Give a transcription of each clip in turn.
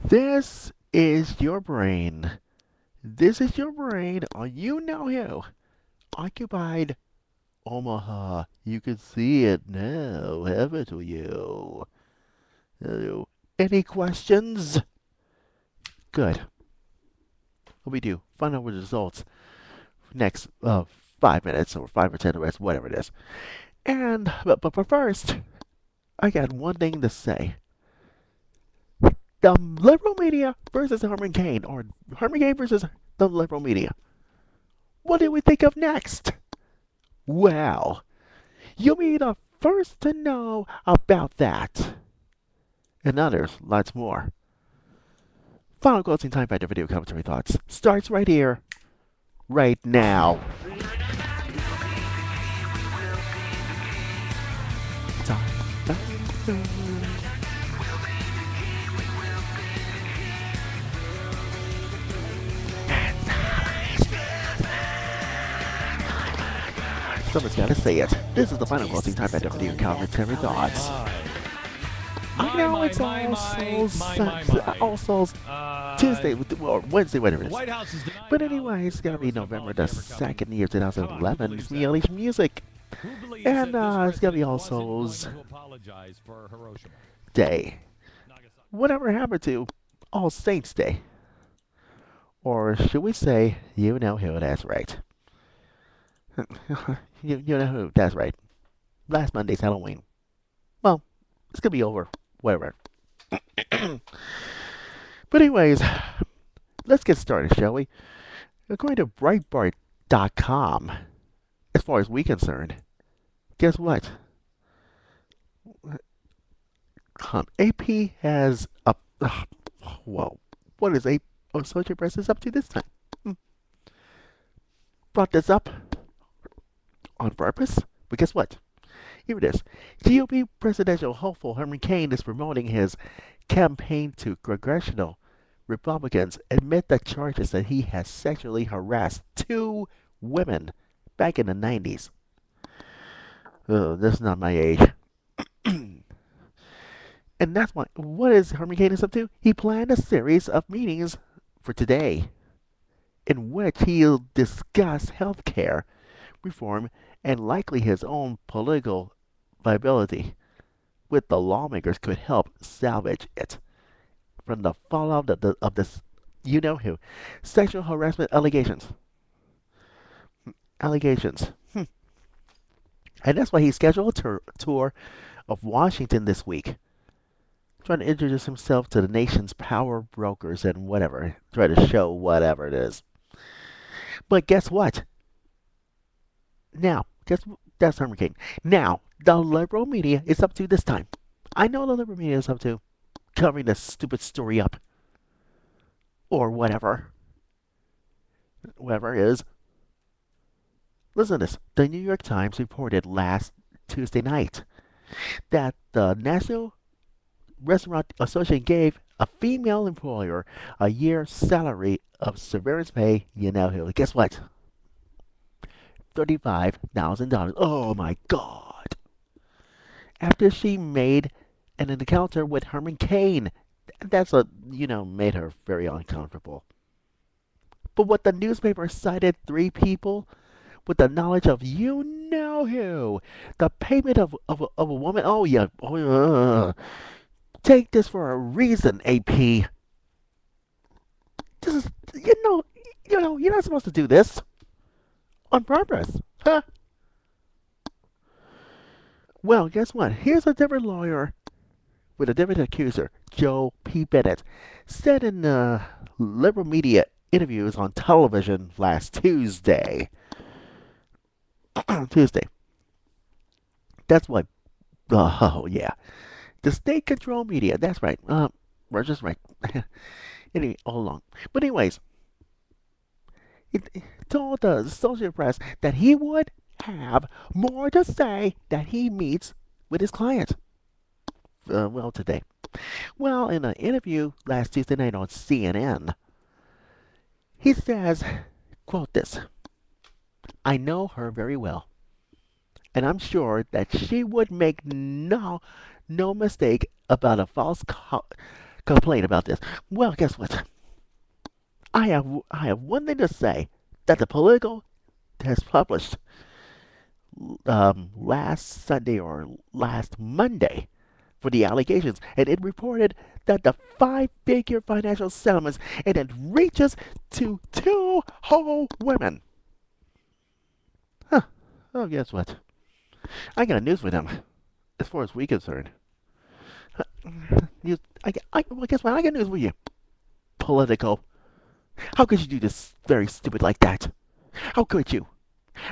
This is your brain. This is your brain on you know who. Occupied Omaha. You can see it now, haven't you? Hello. Any questions? Good. What we do? Find out what the results next 5 minutes or 5 or 10 minutes, whatever it is. And but first, I got one thing to say. The liberal media versus Herman Cain, or Herman Cain versus the liberal media. What do we think of next? Well, you'll be the first to know about that. And others, lots more. Final closing time factor video commentary thoughts starts right here, right now. Someone's gotta say it. This is the final closing time factor video commentary thoughts. I know it's All Souls Tuesday, or Wednesday, whatever it is. But anyway, it's gonna be November the 2nd, year 2011. It's me, Unleash Music. And it's gonna be All Souls Day. Whatever happened to All Saints Day? Or should we say, you know who, that's right. you know who, that's right. Last Monday's Halloween. Well, it's gonna be over. Whatever. But anyways, let's get started, shall we? According to Breitbart.com, as far as we're concerned, guess what? AP has a well, what is AP Associated Press is up to this time? Brought this up on purpose, but guess what? Here it is. GOP presidential hopeful Herman Cain is promoting his campaign to congressional Republicans amid the charges that he has sexually harassed two women back in the 90s. Oh, this is not my age. And that's why, what is Herman Cain is up to? He planned a series of meetings for today in which he'll discuss health care reform and likely his own political viability with the lawmakers could help salvage it from the fallout of this, you know who, sexual harassment allegations. Allegations. And that's why he scheduled a tour of Washington this week, trying to introduce himself to the nation's power brokers and whatever, try to show whatever it is. But guess what? Now, that's Herman Cain. Now, the liberal media is up to this time. I know the liberal media is up to covering this stupid story up. Or whatever. Whatever it is. Listen to this. The New York Times reported last Tuesday night that the National Restaurant Association gave a female employer a year's salary of severance pay, you know who. Guess what? $35,000. Oh my God. After she made an encounter with Herman Cain. That's made her very uncomfortable. But what the newspaper cited three people with the knowledge of you know who. The payment of a woman. Oh yeah. Take this for a reason, AP. This is you're not supposed to do this on purpose. Huh? Well, guess what? Here's a different lawyer with a different accuser. Joe P. Bennett said in liberal media interviews on television last Tuesday. Tuesday. That's what. Oh, yeah. The state controlled media. That's right. Roger's right. Anyway, all along. But anyways, he told the Associated Press that he would have more to say that he meets with his client. Today. Well, in an interview last Tuesday night on CNN, he says, quote this, I know her very well, and I'm sure that she would make no mistake about a false complain about this. Well, guess what? I have one thing to say that the Political has published last Sunday or last Monday for the allegations, and it reported that the five-figure financial settlements and it reaches to two whole women. Huh. Oh, guess what? I got news for them, as far as we're concerned. Well, guess what? I got news for you. Political. How could you do this very stupid like that? How could you?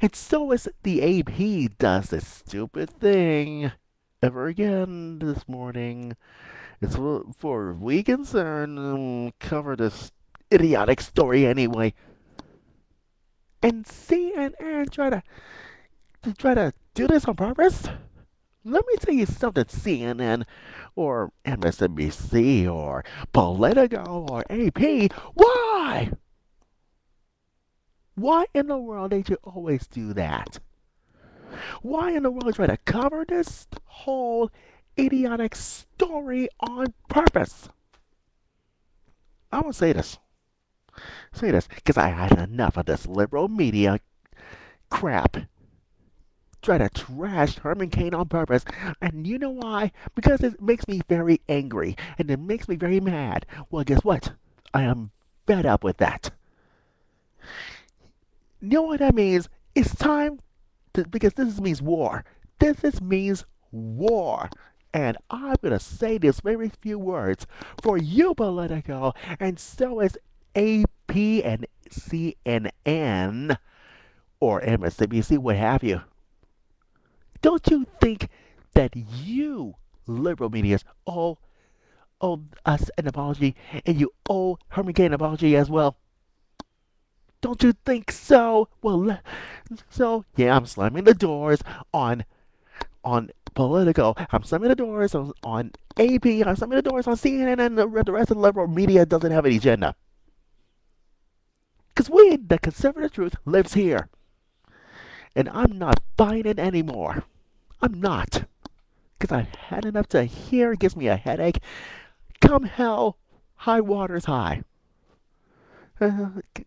And so is the AP does this stupid thing ever again this morning. It's for we concern cover this idiotic story anyway. And CNN try to do this on purpose. Let me tell you something, CNN or MSNBC or Politico or AP. Why? Why in the world did you always do that? Why in the world try to cover this whole idiotic story on purpose? I will say this, because I had enough of this liberal media crap. Try to trash Herman Cain on purpose, and you know why? Because it makes me very angry, and it makes me very mad. Well, guess what? I am fed up with that. You know what that means? It's time because this means war. This means war. And I'm going to say these very few words for you, Politico, and so is AP and CNN or MSNBC, what have you. Don't you think that you, liberal media, owe us an apology and you owe Herman Cain an apology as well? Don't you think so? Well, so yeah, I'm slamming the doors on Politico. I'm slamming the doors on AP. I'm slamming the doors on CNN, and the rest of the liberal media doesn't have an agenda. Because the conservative truth, lives here. And I'm not buying it anymore. I'm not. Because I've had enough to hear. It gives me a headache. Come hell, high water's high.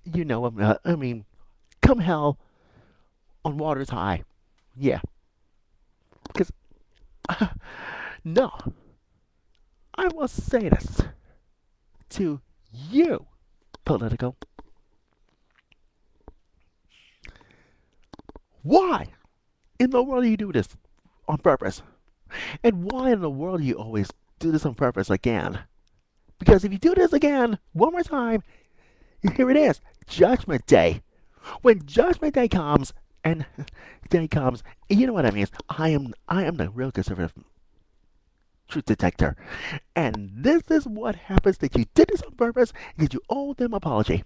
You know, I mean, come hell on water's high. Yeah. Because, no. I will say this to you, Politico. Why in the world do you do this on purpose? And why in the world do you always do this on purpose again? Because if you do this again, one more time, here it is, Judgment Day. When Judgment Day comes, and day comes, you know what I mean? I am the real conservative truth detector. And this is what happens that you did this on purpose, and you owe them apology.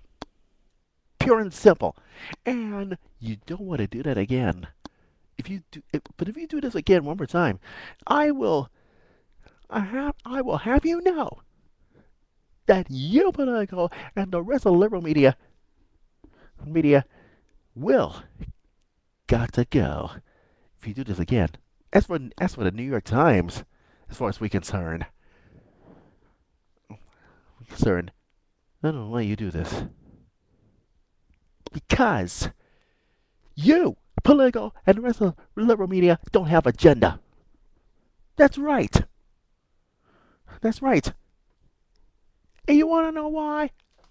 Pure and simple. And you don't want to do that again. But if you do this again one more time, I will I will have you know that you, Politico, and the rest of the liberal media will got to go. If you do this again, as for the New York Times, as far as concerned, I don't know why you do this. Because you, Politico, and the rest of the liberal media don't have agenda. That's right. That's right. And you want to know why?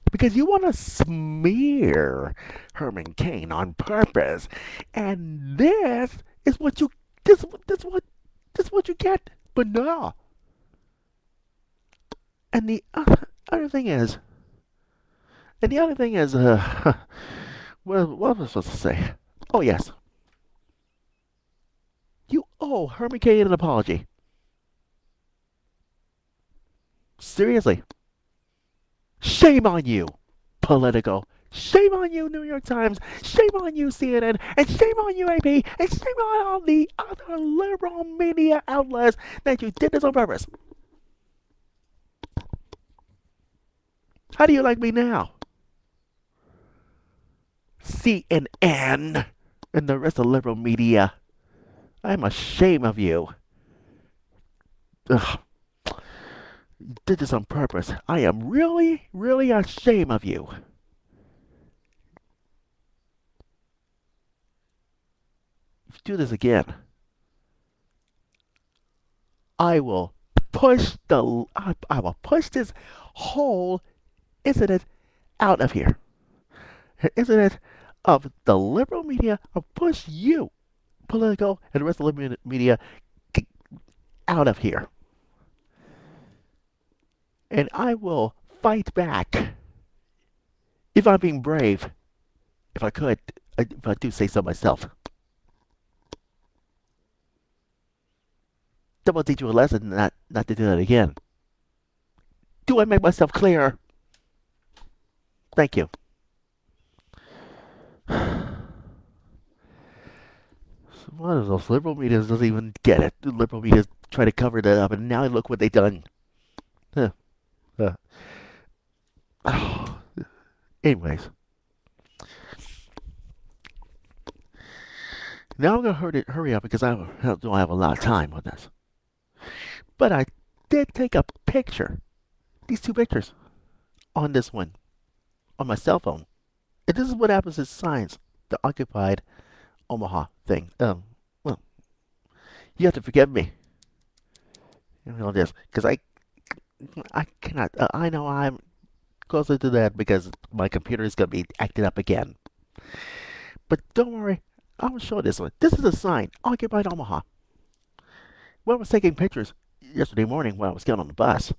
Because you want to smear Herman Cain on purpose, and this is what you this what you get. But no. And the other thing is, what was I supposed to say? Oh yes, you owe Herman Cain an apology. Seriously, shame on you, Politico. Shame on you, New York Times. Shame on you, CNN. And shame on you, AP. And shame on all the other liberal media outlets that you did this on purpose. How do you like me now? CNN and the rest of the liberal media. I'm ashamed of you. Ugh. You did this on purpose. I am really, really ashamed of you. If you do this again, I will I will push this whole incident out of here. An incident of the liberal media. I'll push you, political, and the rest of the liberal media out of here. And I will fight back if I'm being brave. If I could, if I do say so myself. That will teach you a lesson not to do that again. Do I make myself clear? Thank you. One of those liberal medias doesn't even get it. The liberal medias try to cover that up, and now look what they've done. Huh. Oh. Anyways, now I'm gonna hurry up because I don't have a lot of time on this. But I did take a picture, these two pictures, on this one, on my cell phone. And this is what happens to signs, the occupied Omaha thing. Well, you have to forgive me. You know this, because I cannot. I know I'm closer to that because my computer is gonna be acting up again. But don't worry, I will show this one. This is a sign, occupied Omaha. When I was taking pictures yesterday morning when I was getting on the bus,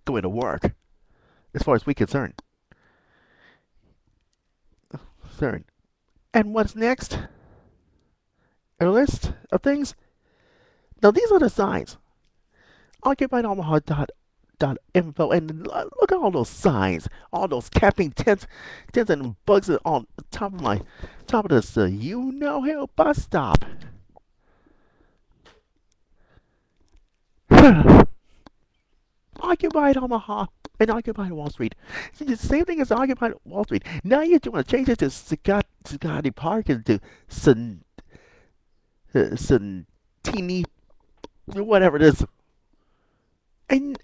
going to work, as far as we're concerned. And what's next? A list of things. Now these are the signs. OccupyOmaha.info, and look at all those signs, all those camping tents and bugs on top of this you know hill bus stop. Occupied Omaha and Occupied Wall Street. See, the same thing as Occupied Wall Street. Now you want to change it to Scotty Park and to Santini, whatever it is. And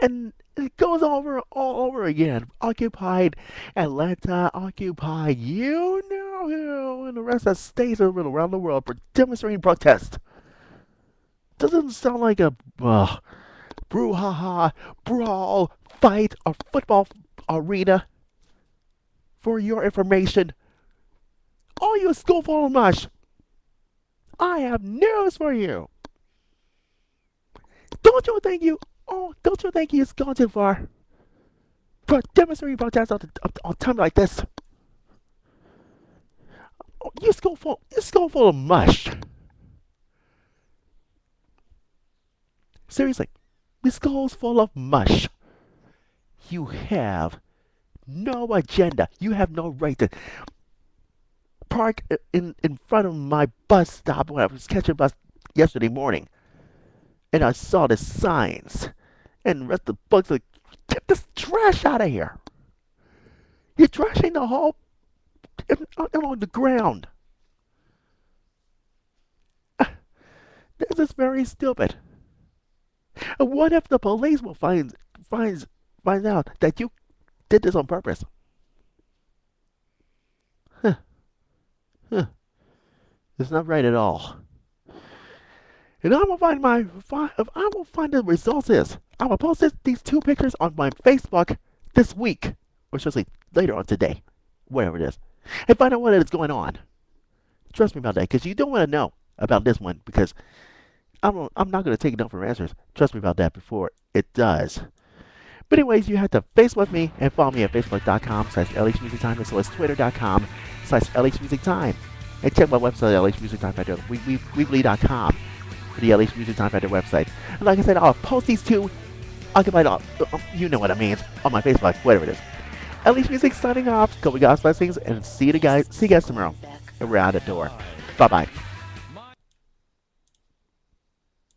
it goes over all over again. Occupied Atlanta, occupied you know who, and the rest of states around the world for demonstrating protest. Doesn't sound like a brouhaha, brawl, fight, or football arena. For your information, all you school full of mush, I have news for you. Don't you think you've gone too far? For demonstrating protest on time like this? Oh, you school full of mush. Seriously, this skull's full of mush. You have no agenda. You have no right to park in front of my bus stop when I was catching a bus yesterday morning. And I saw the signs. And the rest of the bugs like, get this trash out of here. You're trashing the whole on the ground. This is very stupid. And what if the police will find out that you did this on purpose? Huh. Huh. It's not right at all. And I will find the results is. I will post these two pictures on my Facebook this week, or should I say later on today, whatever it is, and find out what is going on. Trust me about that, because you don't want to know about this one, because I'm not going to take no for answers. Trust me about that before it does. But anyways, you have to Facebook me and follow me at facebook.com/LHMusicTime, as well as twitter.com/LHMusicTime. And check my website at LHMusicTime, weekly.com for the LH Music Time Factor website. And like I said, I'll post these two occupied, you know what I mean, on my Facebook, whatever it is. LH Music signing off. Go with God's blessings, and see you guys tomorrow. And we're out the door. Bye-bye.